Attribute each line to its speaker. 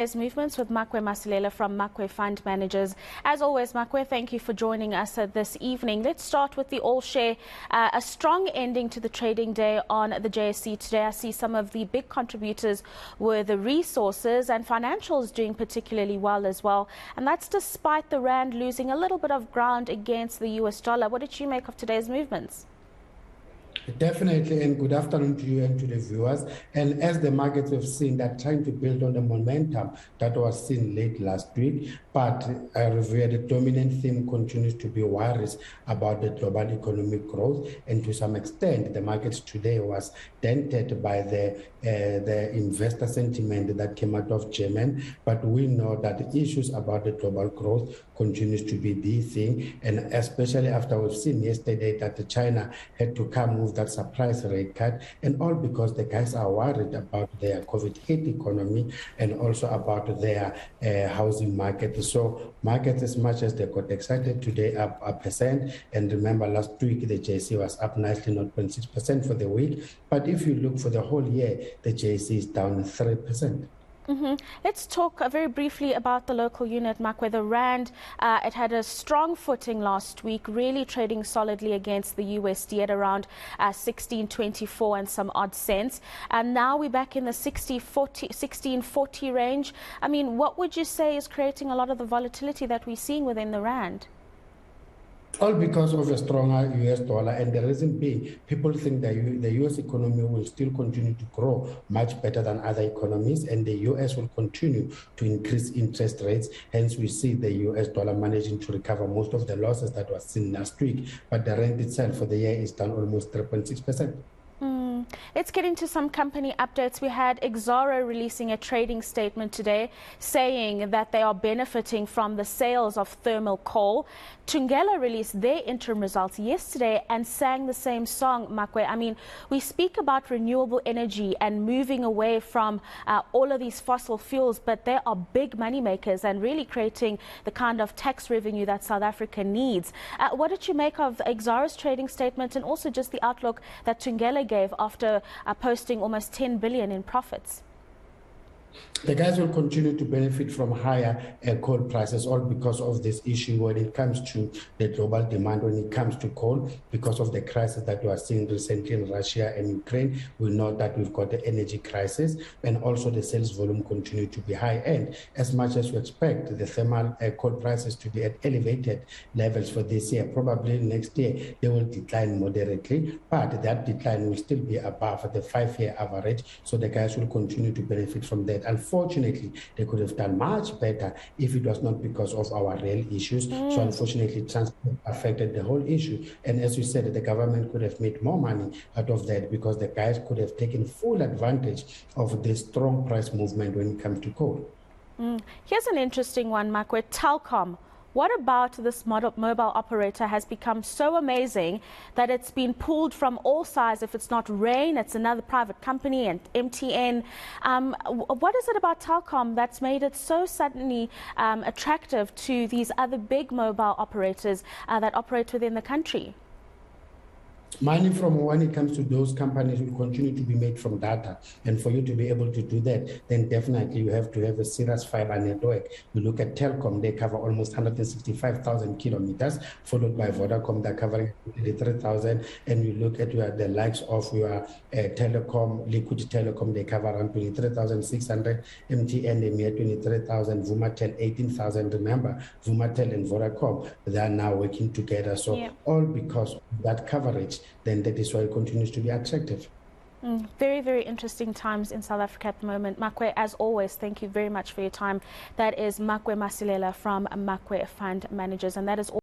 Speaker 1: Movements with Makwe Masilela from Makwe Fund Managers. As always, Makwe, thank you for joining us this evening. Let's start with the all-share. A strong ending to the trading day on the JSE today. I see some of the big contributors were the resources and financials doing particularly well as well. And that's despite the rand losing a little bit of ground against the US dollar. What did you make of today's movements?
Speaker 2: Definitely, and good afternoon to you and to the viewers. And as the markets have seen, they're trying to build on the momentum that was seen late last week. But Rofhiwa, the dominant theme continues to be worries about the global economic growth, and to some extent, the markets today was dented by the investor sentiment that came out of Germany. But we know that the issues about the global growth continues to be the thing, and especially after we've seen yesterday that China had to come with that surprise rate cut, and all because the guys are worried about their COVID-hit economy and also about their housing market. So markets, as much as they got excited today, up a percent. And remember, last week the JSE was up nicely, 0.6% for the week. But if you look for the whole year, the JSE is down 3%.
Speaker 1: Let's talk very briefly about the local unit, Makwe. The rand, it had a strong footing last week, really trading solidly against the USD at around 16.24 and some odd cents. And now we're back in the 16.40 range. I mean, what would you say is creating a lot of the volatility that we're seeing within the rand?
Speaker 2: All because of a stronger US dollar, and the reason being, people think that the US economy will still continue to grow much better than other economies, and the US will continue to increase interest rates. Hence, we see the US dollar managing to recover most of the losses that was seen last week. But the rand itself for the year is down almost 3.6%.
Speaker 1: Let's get into some company updates. We had Exxaro releasing a trading statement today saying that they are benefiting from the sales of thermal coal. Thungela released their interim results yesterday and sang the same song, Makwe. I mean, we speak about renewable energy and moving away from all of these fossil fuels, but they are big money makers and really creating the kind of tax revenue that South Africa needs. What did you make of Exxaro's trading statement and also just the outlook that Thungela gave after posting almost 10 billion in profits?
Speaker 2: The guys will continue to benefit from higher coal prices, all because of this issue when it comes to the global demand, when it comes to coal, because of the crisis that we are seeing recently in Russia and Ukraine. We know that we've got the energy crisis, and also the sales volume continue to be high. And as much as we expect the thermal coal prices to be at elevated levels for this year, probably next year they will decline moderately, but that decline will still be above the 5-year average. So the guys will continue to benefit from that. Unfortunately, they could have done much better if it was not because of our real issues. So unfortunately, transport affected the whole issue. And as you said, the government could have made more money out of that because the guys could have taken full advantage of the strong price movement when it comes to coal.
Speaker 1: Here's an interesting one, Makwe. Telkom. What about this mobile operator has become so amazing that it's been pulled from all sides? If it's not Rain, it's another private company, and MTN. What is it about Telkom that's made it so suddenly attractive to these other big mobile operators that operate within the country?
Speaker 2: Money from when it comes to those companies will continue to be made from data. And for you to be able to do that, then definitely you have to have a serious fiber network. You look at Telkom, they cover almost 165,000 kilometers, followed by Vodacom, they're covering 83,000. And you look at the likes of your Telecom, Liquid Telecom, they cover around 23,600. MTN, they made 23,000. Vumatel, 18,000. Remember, Vumatel and Vodacom, they are now working together. So all because of that coverage, then that is why it continues to be attractive.
Speaker 1: Very, very interesting times in South Africa at the moment. Makwe, as always, thank you very much for your time. That is Makwe Masilela from Makwe Fund Managers, and that is all.